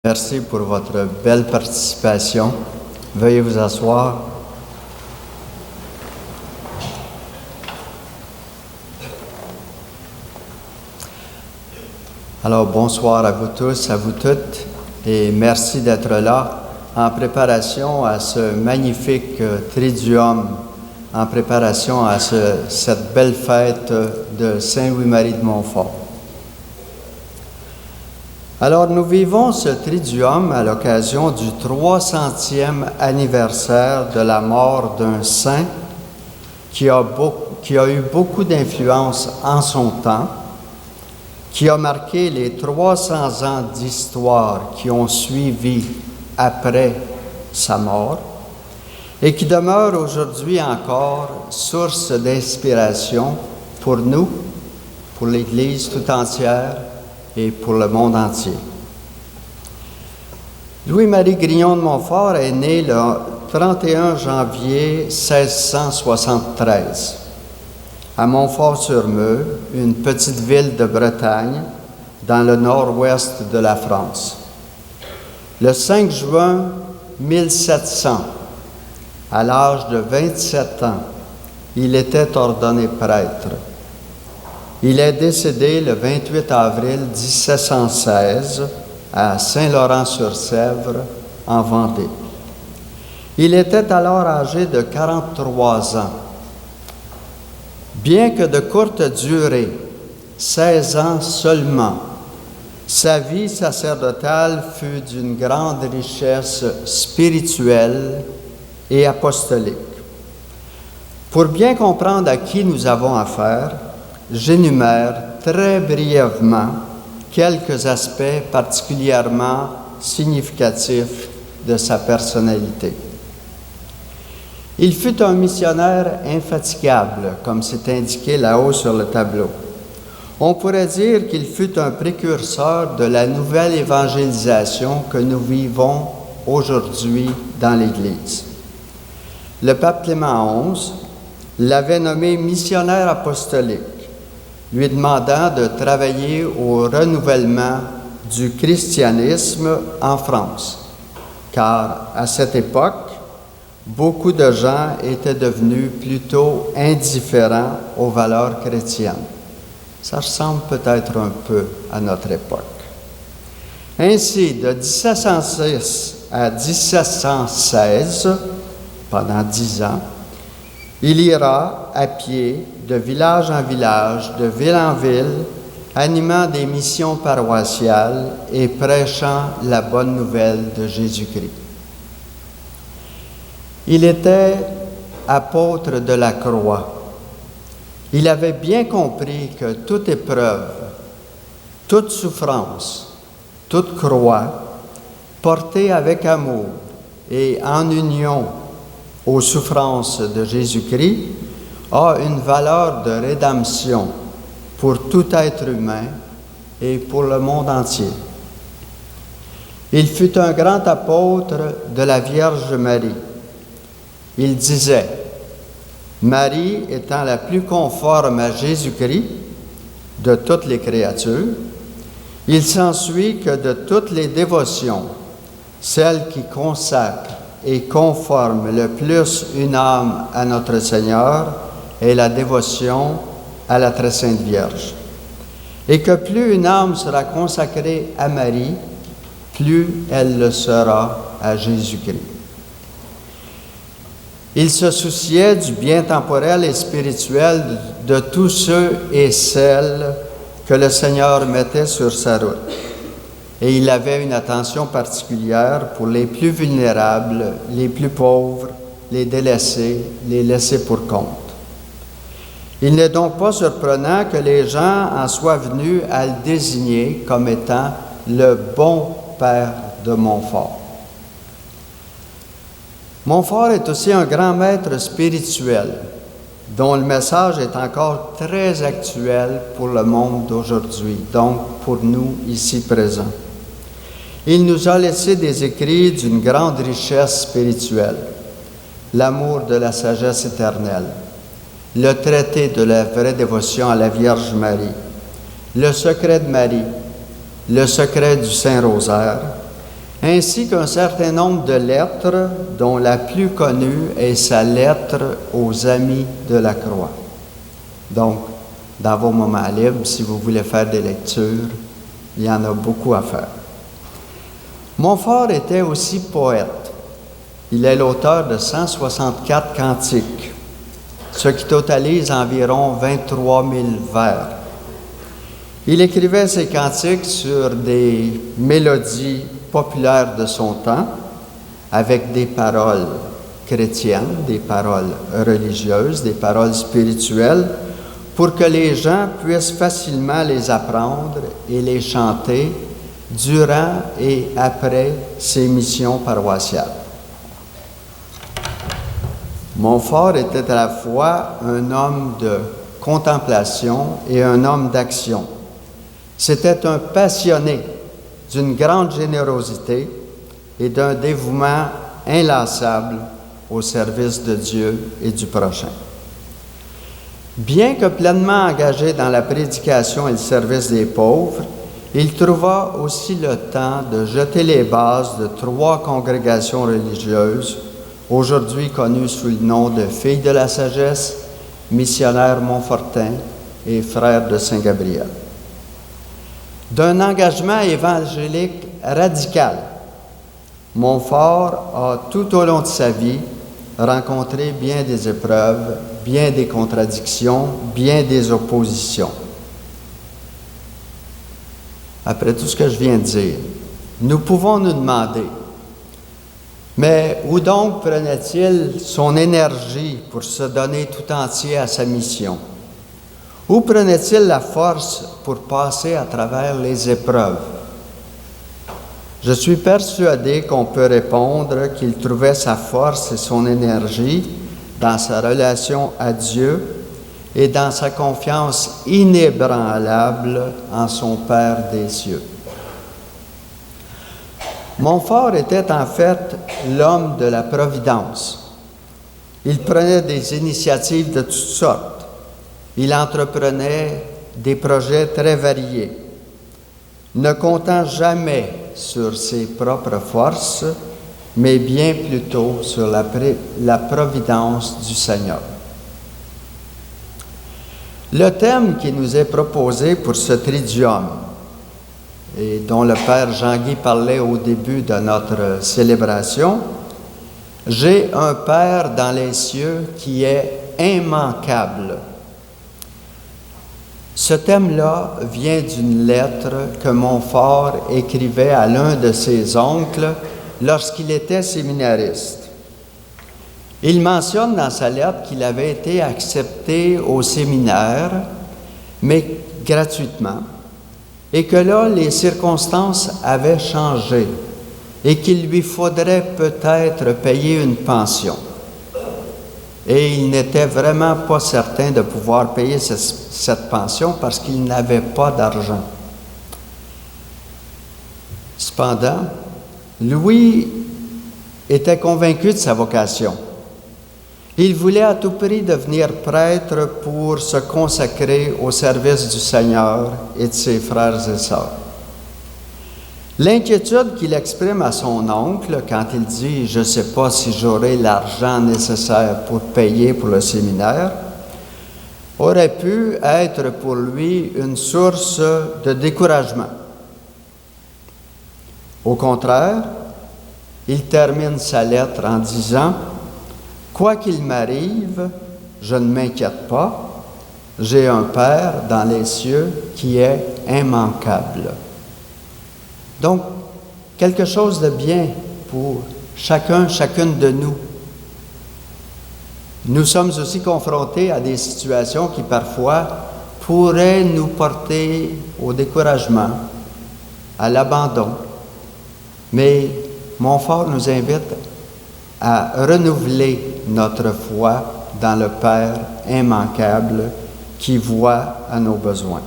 Merci pour votre belle participation. Veuillez vous asseoir. Alors, bonsoir à vous tous, à vous toutes, et merci d'être là en préparation à ce magnifique Triduum, en préparation à cette belle fête de Saint-Louis-Marie de Montfort. Alors, nous vivons ce Triduum à l'occasion du 300e anniversaire de la mort d'un saint qui a eu beaucoup d'influence en son temps, qui a marqué les 300 ans d'histoire qui ont suivi après sa mort et qui demeure aujourd'hui encore source d'inspiration pour nous, pour l'Église tout entière, et pour le monde entier. Louis-Marie Grignon de Montfort est né le 31 janvier 1673 à Montfort-sur-Meux, une petite ville de Bretagne dans le nord-ouest de la France. Le 5 juin 1700, à l'âge de 27 ans, il était ordonné prêtre. Il est décédé le 28 avril 1716 à Saint-Laurent-sur-Sèvre, en Vendée. Il était alors âgé de 43 ans. Bien que de courte durée, 16 ans seulement, sa vie sacerdotale fut d'une grande richesse spirituelle et apostolique. Pour bien comprendre à qui nous avons affaire, j'énumère très brièvement quelques aspects particulièrement significatifs de sa personnalité. Il fut un missionnaire infatigable, comme c'est indiqué là-haut sur le tableau. On pourrait dire qu'il fut un précurseur de la nouvelle évangélisation que nous vivons aujourd'hui dans l'Église. Le pape Clément XI l'avait nommé missionnaire apostolique, lui demandant de travailler au renouvellement du christianisme en France, car à cette époque, beaucoup de gens étaient devenus plutôt indifférents aux valeurs chrétiennes. Ça ressemble peut-être un peu à notre époque. Ainsi, de 1706 à 1716, pendant 10 ans, il ira à pied de village en village, de ville en ville, animant des missions paroissiales et prêchant la bonne nouvelle de Jésus-Christ. Il était apôtre de la croix. Il avait bien compris que toute épreuve, toute souffrance, toute croix, portée avec amour et en union aux souffrances de Jésus-Christ, a une valeur de rédemption pour tout être humain et pour le monde entier. Il fut un grand apôtre de la Vierge Marie. Il disait, Marie étant la plus conforme à Jésus-Christ de toutes les créatures, il s'ensuit que de toutes les dévotions, celle qui consacre et conforme le plus une âme à notre Seigneur est la dévotion à la Très Sainte Vierge. Et que plus une âme sera consacrée à Marie, plus elle le sera à Jésus-Christ. Il se souciait du bien temporel et spirituel de tous ceux et celles que le Seigneur mettait sur sa route. Et il avait une attention particulière pour les plus vulnérables, les plus pauvres, les délaissés, les laissés pour compte. Il n'est donc pas surprenant que les gens en soient venus à le désigner comme étant le bon Père de Montfort. Montfort est aussi un grand maître spirituel, dont le message est encore très actuel pour le monde d'aujourd'hui, donc pour nous ici présents. Il nous a laissé des écrits d'une grande richesse spirituelle, l'amour de la sagesse éternelle, le traité de la vraie dévotion à la Vierge Marie, le secret de Marie, le secret du Saint-Rosaire, ainsi qu'un certain nombre de lettres, dont la plus connue est sa lettre aux amis de la croix. Donc, dans vos moments libres, si vous voulez faire des lectures, il y en a beaucoup à faire. Montfort était aussi poète. Il est l'auteur de 164 cantiques, ce qui totalise environ 23 000 vers. Il écrivait ses cantiques sur des mélodies populaires de son temps, avec des paroles chrétiennes, des paroles religieuses, des paroles spirituelles, pour que les gens puissent facilement les apprendre et les chanter durant et après ses missions paroissiales. Montfort était à la fois un homme de contemplation et un homme d'action. C'était un passionné d'une grande générosité et d'un dévouement inlassable au service de Dieu et du prochain. Bien que pleinement engagé dans la prédication et le service des pauvres, il trouva aussi le temps de jeter les bases de 3 congrégations religieuses, aujourd'hui connues sous le nom de Filles de la Sagesse, Missionnaires Montfortins et Frères de Saint-Gabriel. D'un engagement évangélique radical, Montfort a tout au long de sa vie rencontré bien des épreuves, bien des contradictions, bien des oppositions. Après tout ce que je viens de dire, nous pouvons nous demander, mais où donc prenait-il son énergie pour se donner tout entier à sa mission? Où prenait-il la force pour passer à travers les épreuves? Je suis persuadé qu'on peut répondre qu'il trouvait sa force et son énergie dans sa relation à Dieu et dans sa confiance inébranlable en son Père des cieux. Montfort était en fait l'homme de la providence. Il prenait des initiatives de toutes sortes. Il entreprenait des projets très variés, ne comptant jamais sur ses propres forces, mais bien plutôt sur la providence du Seigneur. Le thème qui nous est proposé pour ce triduum, et dont le Père Jean-Guy parlait au début de notre célébration, « J'ai un Père dans les cieux qui est immanquable ». Ce thème-là vient d'une lettre que Montfort écrivait à l'un de ses oncles lorsqu'il était séminariste. Il mentionne dans sa lettre qu'il avait été accepté au séminaire, mais gratuitement, et que là, les circonstances avaient changé et qu'il lui faudrait peut-être payer une pension. Et il n'était vraiment pas certain de pouvoir payer cette pension parce qu'il n'avait pas d'argent. Cependant, Louis était convaincu de sa vocation. Il voulait à tout prix devenir prêtre pour se consacrer au service du Seigneur et de ses frères et sœurs. L'inquiétude qu'il exprime à son oncle quand il dit « Je ne sais pas si j'aurai l'argent nécessaire pour payer pour le séminaire » aurait pu être pour lui une source de découragement. Au contraire, il termine sa lettre en disant « Quoi qu'il m'arrive, je ne m'inquiète pas, j'ai un Père dans les cieux qui est immanquable. » Donc, quelque chose de bien pour chacune de nous. Nous sommes aussi confrontés à des situations qui parfois pourraient nous porter au découragement, à l'abandon. Mais Montfort nous invite à renouveler notre foi dans le Père immanquable qui voit à nos besoins.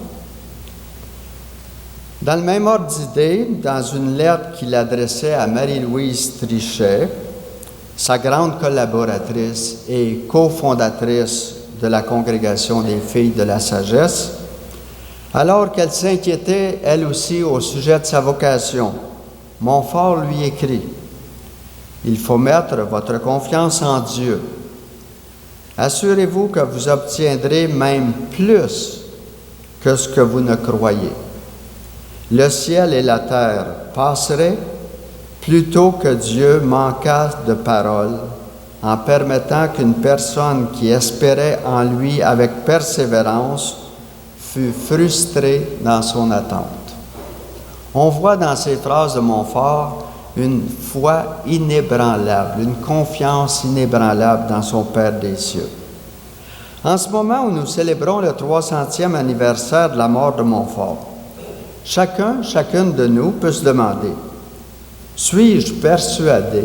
Dans le même ordre d'idée, dans une lettre qu'il adressait à Marie-Louise Trichet, sa grande collaboratrice et cofondatrice de la Congrégation des Filles de la Sagesse, alors qu'elle s'inquiétait, elle aussi, au sujet de sa vocation, Montfort lui écrit: il faut mettre votre confiance en Dieu. Assurez-vous que vous obtiendrez même plus que ce que vous ne croyez. Le ciel et la terre passeraient plutôt que Dieu manquât de parole en permettant qu'une personne qui espérait en lui avec persévérance fût frustrée dans son attente. On voit dans ces phrases de Montfort une foi inébranlable, une confiance inébranlable dans son Père des cieux. En ce moment où nous célébrons le 300e anniversaire de la mort de Montfort, chacune de nous peut se demander: suis-je persuadé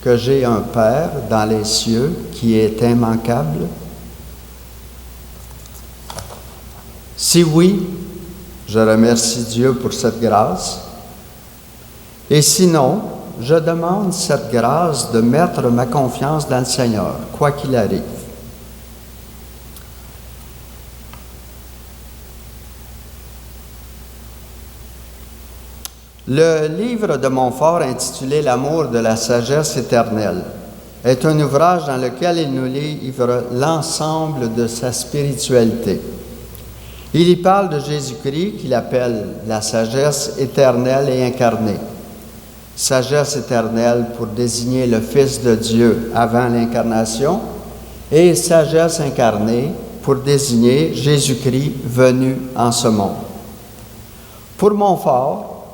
que j'ai un Père dans les cieux qui est immanquable? Si oui, je remercie Dieu pour cette grâce. Et sinon, je demande cette grâce de mettre ma confiance dans le Seigneur, quoi qu'il arrive. Le livre de Montfort intitulé « L'amour de la sagesse éternelle » est un ouvrage dans lequel il nous livre l'ensemble de sa spiritualité. Il y parle de Jésus-Christ qu'il appelle la sagesse éternelle et incarnée. Sagesse éternelle pour désigner le Fils de Dieu avant l'incarnation et sagesse incarnée pour désigner Jésus-Christ venu en ce monde. Pour Montfort,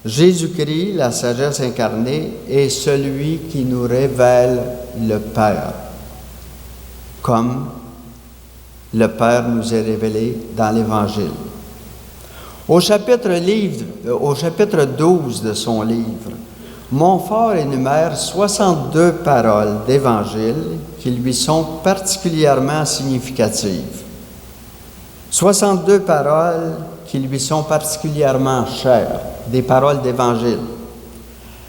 Jésus-Christ, la sagesse incarnée, est celui qui nous révèle le Père, comme le Père nous est révélé dans l'Évangile. Au chapitre 12 de son livre, Montfort énumère 62 paroles d'Évangile qui lui sont particulièrement significatives. 62 paroles qui lui sont particulièrement chères, des paroles d'Évangile.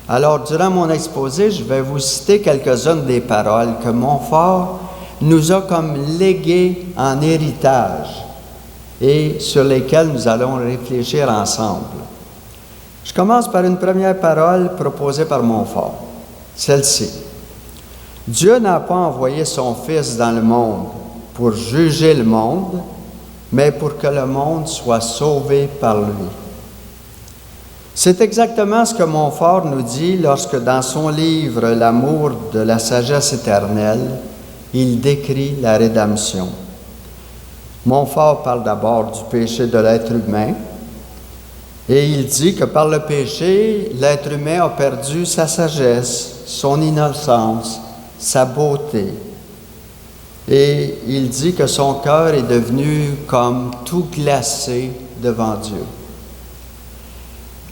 Alors, durant mon exposé, je vais vous citer quelques-unes des paroles que Montfort nous a comme léguées en héritage et sur lesquelles nous allons réfléchir ensemble. Je commence par une première parole proposée par Montfort, celle-ci. Dieu n'a pas envoyé son Fils dans le monde pour juger le monde, mais pour que le monde soit sauvé par lui. C'est exactement ce que Montfort nous dit lorsque, dans son livre « L'amour de la sagesse éternelle », il décrit la rédemption. Montfort parle d'abord du péché de l'être humain et il dit que par le péché, l'être humain a perdu sa sagesse, son innocence, sa beauté. Et il dit que son cœur est devenu comme tout glacé devant Dieu.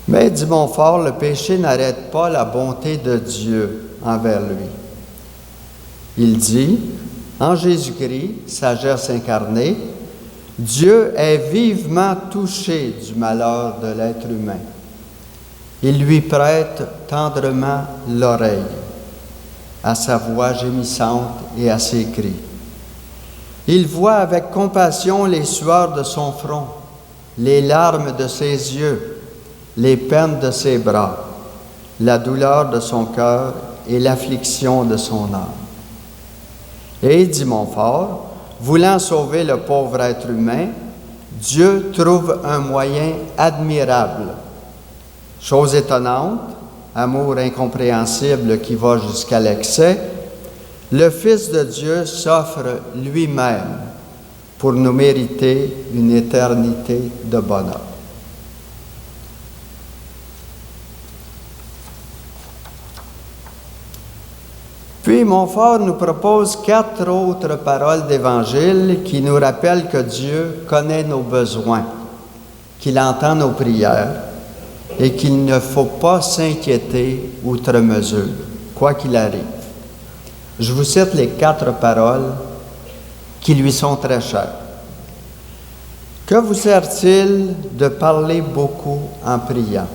Mais, dit Montfort, le péché n'arrête pas la bonté de Dieu envers lui. Il dit, en Jésus-Christ, sagesse incarnée, Dieu est vivement touché du malheur de l'être humain. Il lui prête tendrement l'oreille à sa voix gémissante et à ses cris. Il voit avec compassion les sueurs de son front, les larmes de ses yeux, les peines de ses bras, la douleur de son cœur et l'affliction de son âme. Et, dit Montfort, voulant sauver le pauvre être humain, Dieu trouve un moyen admirable. Chose étonnante, amour incompréhensible qui va jusqu'à l'excès, le Fils de Dieu s'offre lui-même pour nous mériter une éternité de bonheur. Puis Montfort nous propose 4 autres paroles d'Évangile qui nous rappellent que Dieu connaît nos besoins, qu'il entend nos prières et qu'il ne faut pas s'inquiéter outre mesure, quoi qu'il arrive. Je vous cite les 4 paroles qui lui sont très chères. Que vous sert-il de parler beaucoup en priant?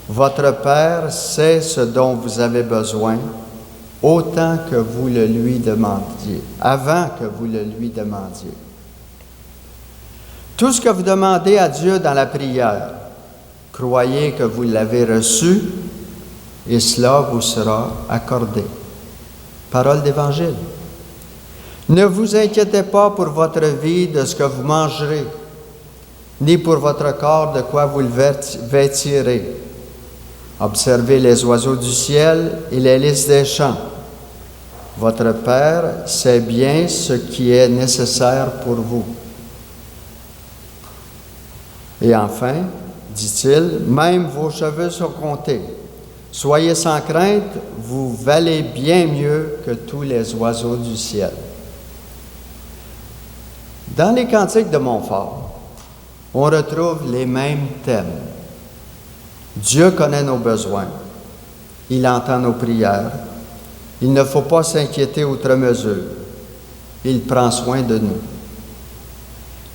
Votre Père sait ce dont vous avez besoin, autant que vous le lui demandiez, avant que vous le lui demandiez. Tout ce que vous demandez à Dieu dans la prière, Croyez que vous l'avez reçu et cela vous sera accordé. Parole d'Évangile. Ne vous inquiétez pas pour votre vie de ce que vous mangerez, ni pour votre corps de quoi vous le vêtirez. Observez les oiseaux du ciel et les lys des champs. Votre Père sait bien ce qui est nécessaire pour vous. Et enfin, dit-il, même vos cheveux sont comptés. Soyez sans crainte, vous valez bien mieux que tous les oiseaux du ciel. Dans les cantiques de Montfort, on retrouve les mêmes thèmes. Dieu connaît nos besoins. Il entend nos prières. Il ne faut pas s'inquiéter outre mesure. Il prend soin de nous.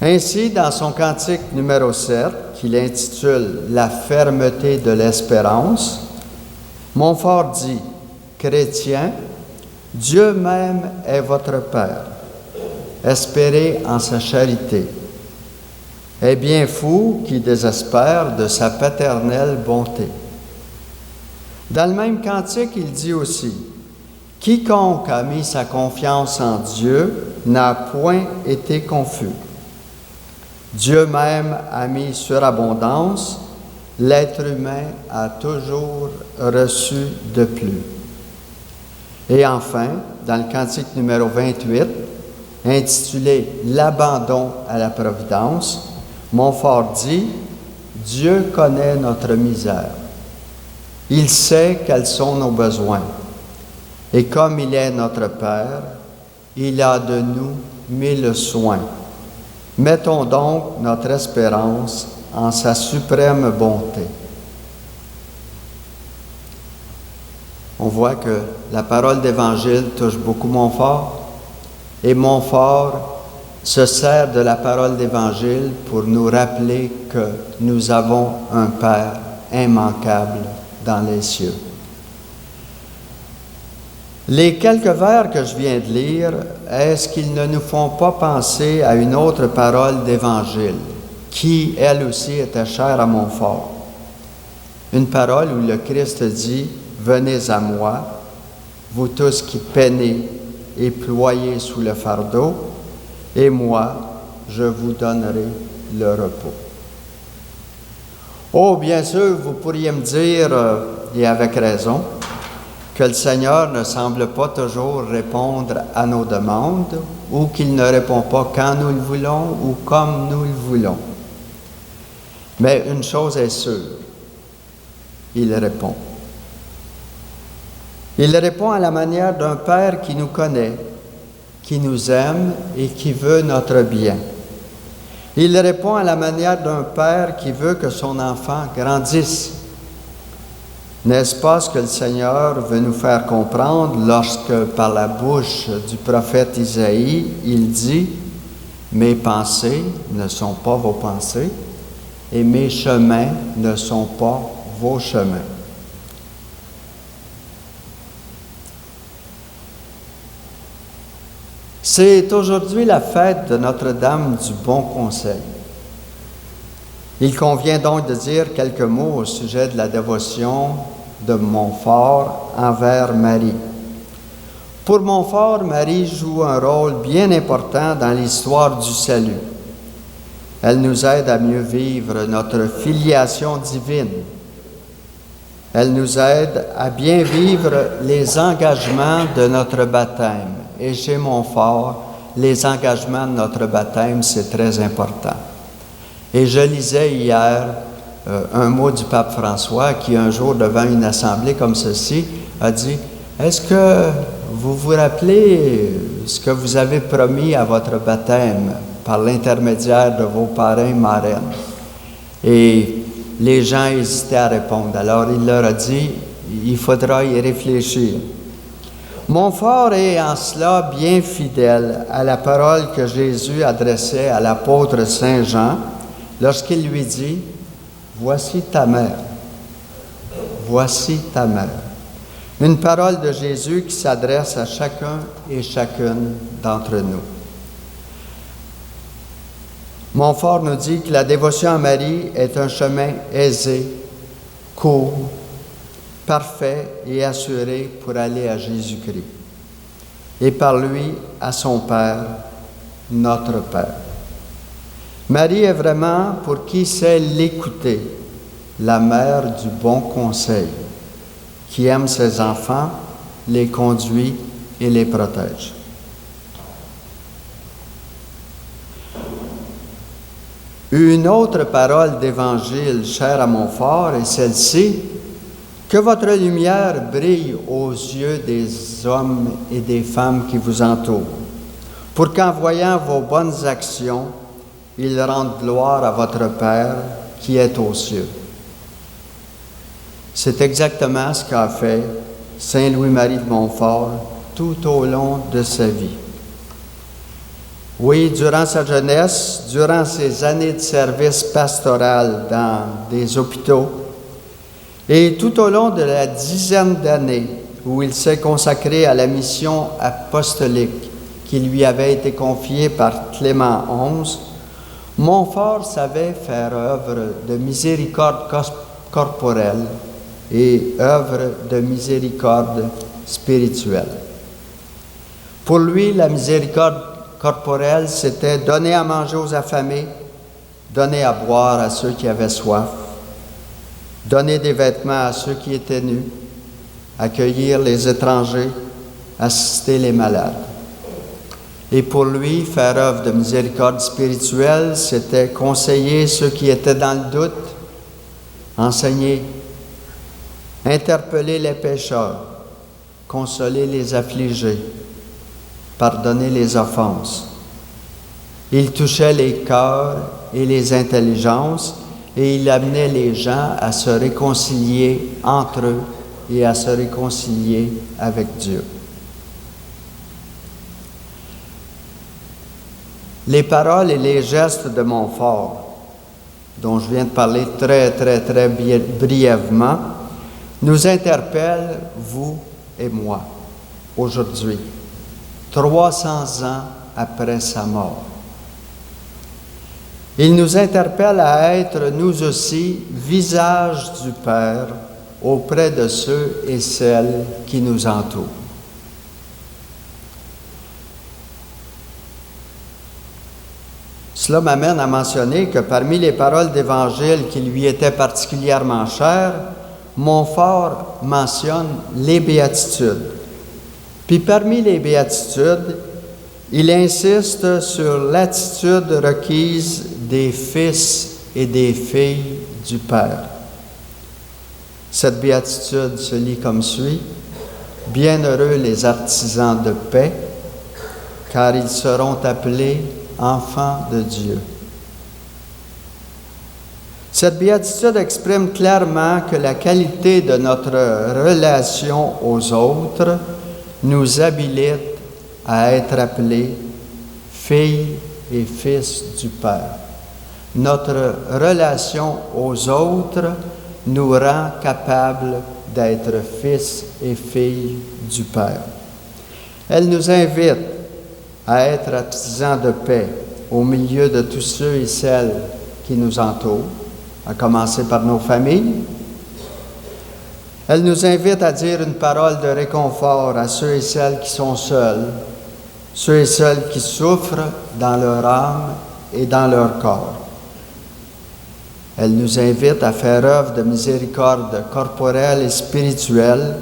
Ainsi, dans son cantique numéro 7, qu'il intitule « La fermeté de l'espérance », Montfort dit « Chrétiens, Dieu même est votre Père. Espérez en sa charité. Est bien fou qui désespère de sa paternelle bonté. » Dans le même cantique, il dit aussi « Quiconque a mis sa confiance en Dieu n'a point été confus. Dieu même a mis surabondance, l'être humain a toujours reçu de plus. » Et enfin, dans le cantique numéro 28, intitulé « L'abandon à la providence », Montfort dit « Dieu connaît notre misère. Il sait quels sont nos besoins. Et comme il est notre Père, il a de nous 1000 soins. Mettons donc notre espérance en sa suprême bonté. » On voit que la parole d'Évangile touche beaucoup Montfort, et Montfort se sert de la parole d'Évangile pour nous rappeler que nous avons un Père immanquable dans les cieux. Les quelques vers que je viens de lire, est-ce qu'ils ne nous font pas penser à une autre parole d'Évangile, qui, elle aussi, était chère à Montfort? Une parole où le Christ dit « Venez à moi, vous tous qui peinez et ployez sous le fardeau, et moi, je vous donnerai le repos. » Oh, bien sûr, vous pourriez me dire, et avec raison, que le Seigneur ne semble pas toujours répondre à nos demandes, ou qu'il ne répond pas quand nous le voulons ou comme nous le voulons. Mais une chose est sûre, il répond. Il répond à la manière d'un Père qui nous connaît, qui nous aime et qui veut notre bien. Il répond à la manière d'un Père qui veut que son enfant grandisse. N'est-ce pas ce que le Seigneur veut nous faire comprendre lorsque, par la bouche du prophète Isaïe, il dit « Mes pensées ne sont pas vos pensées, et mes chemins ne sont pas vos chemins. » C'est aujourd'hui la fête de Notre-Dame du Bon Conseil. Il convient donc de dire quelques mots au sujet de la dévotion de Montfort envers Marie. Pour Montfort, Marie joue un rôle bien important dans l'histoire du salut. Elle nous aide à mieux vivre notre filiation divine. Elle nous aide à bien vivre les engagements de notre baptême. Et chez Montfort, les engagements de notre baptême, c'est très important. Et je lisais hier un mot du pape François qui, un jour, devant une assemblée comme ceci, a dit « Est-ce que vous vous rappelez ce que vous avez promis à votre baptême par l'intermédiaire de vos parrains, marraines? » Et les gens hésitaient à répondre. Alors il leur a dit « Il faudra y réfléchir. » Montfort est en cela bien fidèle à la parole que Jésus adressait à l'apôtre Saint Jean lorsqu'il lui dit « Voici ta mère, voici ta mère ». Une parole de Jésus qui s'adresse à chacun et chacune d'entre nous. Montfort nous dit que la dévotion à Marie est un chemin aisé, court, parfait et assuré pour aller à Jésus-Christ. Et par lui à son Père, notre Père. Marie est vraiment, pour qui sait l'écouter, la mère du bon conseil, qui aime ses enfants, les conduit et les protège. Une autre parole d'Évangile chère à Montfort est celle-ci: que votre lumière brille aux yeux des hommes et des femmes qui vous entourent, pour qu'en voyant vos bonnes actions, ils rendent gloire à votre Père qui est aux cieux. C'est exactement ce qu'a fait Saint Louis-Marie de Montfort tout au long de sa vie. Oui, durant sa jeunesse, durant ses années de service pastoral dans des hôpitaux, et tout au long de la dizaine d'années où il s'est consacré à la mission apostolique qui lui avait été confiée par Clément XI, Montfort savait faire œuvre de miséricorde corporelle et œuvre de miséricorde spirituelle. Pour lui, la miséricorde corporelle, c'était donner à manger aux affamés, donner à boire à ceux qui avaient soif, donner des vêtements à ceux qui étaient nus, accueillir les étrangers, assister les malades. Et pour lui, faire œuvre de miséricorde spirituelle, c'était conseiller ceux qui étaient dans le doute, enseigner, interpeller les pécheurs, consoler les affligés, pardonner les offenses. Il touchait les cœurs et les intelligences et il amenait les gens à se réconcilier entre eux et à se réconcilier avec Dieu. Les paroles et les gestes de Montfort, dont je viens de parler très brièvement, nous interpellent, vous et moi, aujourd'hui, 300 ans après sa mort. Il nous interpelle à être, nous aussi, visage du Père auprès de ceux et celles qui nous entourent. Cela m'amène à mentionner que parmi les paroles d'Évangile qui lui étaient particulièrement chères, Montfort mentionne les béatitudes. Puis parmi les béatitudes, il insiste sur l'attitude requise des fils et des filles du Père. Cette béatitude se lit comme suit: « Bienheureux les artisans de paix, car ils seront appelés enfants de Dieu. » Cette béatitude exprime clairement que la qualité de notre relation aux autres nous habilite à être appelés filles et fils du Père. Notre relation aux autres nous rend capables d'être fils et filles du Père. Elle nous invite à être artisans de paix au milieu de tous ceux et celles qui nous entourent, à commencer par nos familles. Elle nous invite à dire une parole de réconfort à ceux et celles qui sont seuls, ceux et celles qui souffrent dans leur âme et dans leur corps. Elle nous invite à faire œuvre de miséricorde corporelle et spirituelle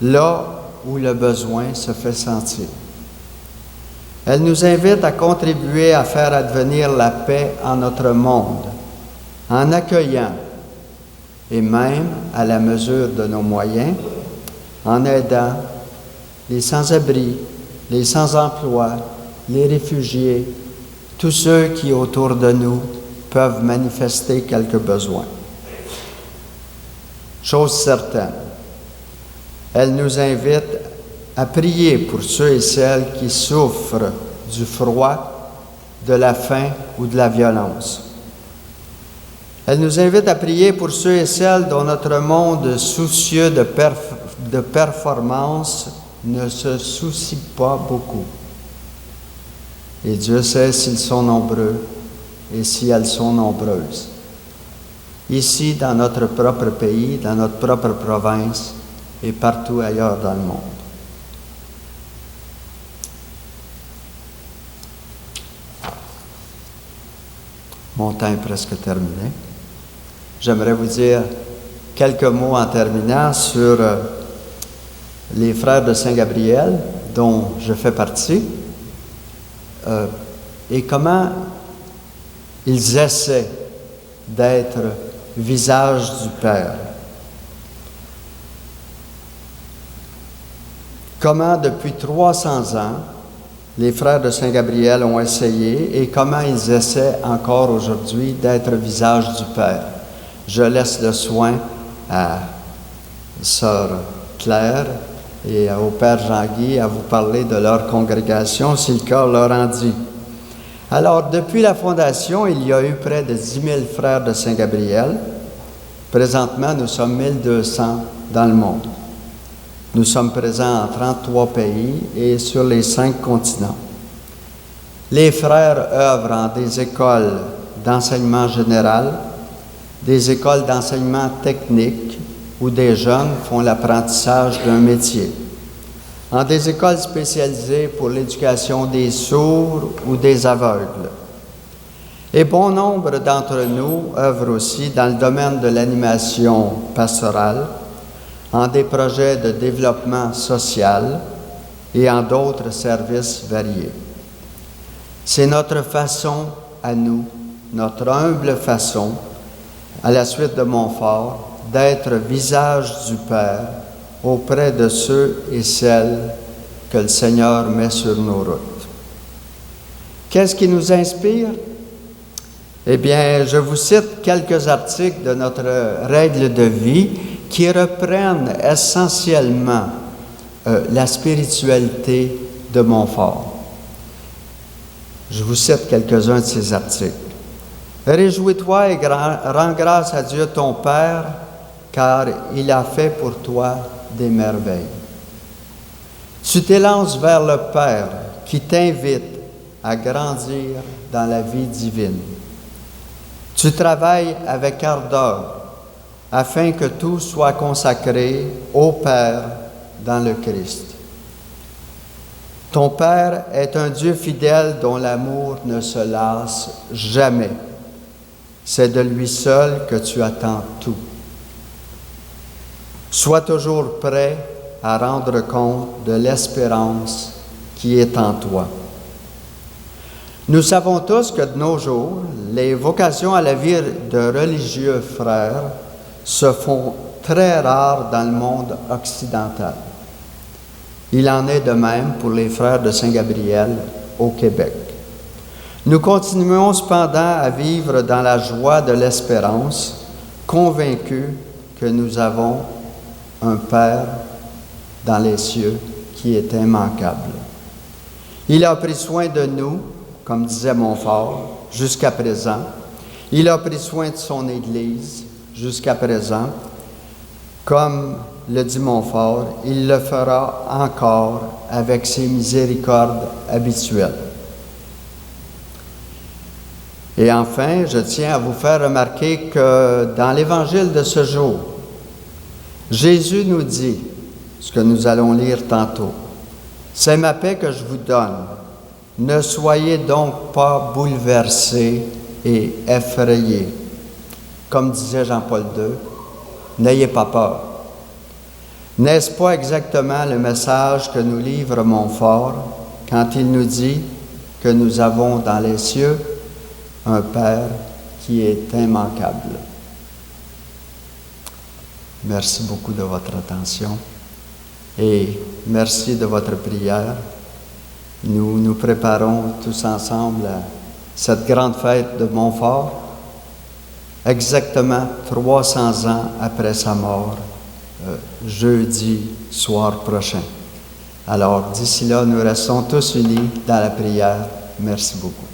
là où le besoin se fait sentir. Elle nous invite à contribuer à faire advenir la paix en notre monde, en accueillant, et même à la mesure de nos moyens, en aidant les sans-abri, les sans-emploi, les réfugiés, tous ceux qui autour de nous peuvent manifester quelques besoins. Chose certaine, elle nous invite à prier pour ceux et celles qui souffrent du froid, de la faim ou de la violence. Elle nous invite à prier pour ceux et celles dont notre monde soucieux de performance ne se soucie pas beaucoup. Et Dieu sait s'ils sont nombreux et si elles sont nombreuses. Ici, dans notre propre pays, dans notre propre province et partout ailleurs dans le monde. Mon temps est presque terminé. J'aimerais vous dire quelques mots en terminant sur les frères de Saint-Gabriel, dont je fais partie, et comment ils essaient d'être visage du Père. Comment depuis 300 ans, les frères de Saint-Gabriel ont essayé et comment ils essaient encore aujourd'hui d'être visage du Père. Je laisse le soin à Sœur Claire et au Père Jean-Guy à vous parler de leur congrégation, si le cœur leur en dit. Alors, depuis la fondation, il y a eu près de 10 000 frères de Saint-Gabriel. Présentement, nous sommes 1200 dans le monde. Nous sommes présents en 33 pays et sur les 5 continents. Les frères œuvrent en des écoles d'enseignement général, des écoles d'enseignement technique où des jeunes font l'apprentissage d'un métier, en des écoles spécialisées pour l'éducation des sourds ou des aveugles. Et bon nombre d'entre nous œuvrent aussi dans le domaine de l'animation pastorale, en des projets de développement social et en d'autres services variés. C'est notre façon à nous, notre humble façon, à la suite de Montfort, d'être visage du Père auprès de ceux et celles que le Seigneur met sur nos routes. Qu'est-ce qui nous inspire? Eh bien, je vous cite quelques articles de notre règle de vie qui reprennent essentiellement la spiritualité de Montfort. Je vous cite quelques-uns de ces articles. « Réjouis-toi et rends grâce à Dieu ton Père, car il a fait pour toi des merveilles. Tu t'élances vers le Père qui t'invite à grandir dans la vie divine. Tu travailles avec ardeur afin que tout soit consacré au Père dans le Christ. Ton Père est un Dieu fidèle dont l'amour ne se lasse jamais. C'est de lui seul que tu attends tout. Sois toujours prêt à rendre compte de l'espérance qui est en toi. Nous savons tous que de nos jours, les vocations à la vie de religieux frères se font très rares dans le monde occidental. Il en est de même pour les frères de Saint-Gabriel au Québec. Nous continuons cependant à vivre dans la joie de l'espérance, convaincus que nous avons un Père dans les cieux qui est immanquable. Il a pris soin de nous, comme disait Montfort, jusqu'à présent. Il a pris soin de son Église jusqu'à présent. Comme le dit Montfort, il le fera encore avec ses miséricordes habituelles. Et enfin, je tiens à vous faire remarquer que dans l'Évangile de ce jour, Jésus nous dit, ce que nous allons lire tantôt, « C'est ma paix que je vous donne. Ne soyez donc pas bouleversés et effrayés. » Comme disait Jean-Paul II, « N'ayez pas peur. » N'est-ce pas exactement le message que nous livre Montfort quand il nous dit que nous avons dans les cieux un Père qui est immanquable? Merci beaucoup de votre attention et merci de votre prière. Nous nous préparons tous ensemble à cette grande fête de Montfort, exactement 300 ans après sa mort, jeudi soir prochain. Alors, d'ici là, nous restons tous unis dans la prière. Merci beaucoup.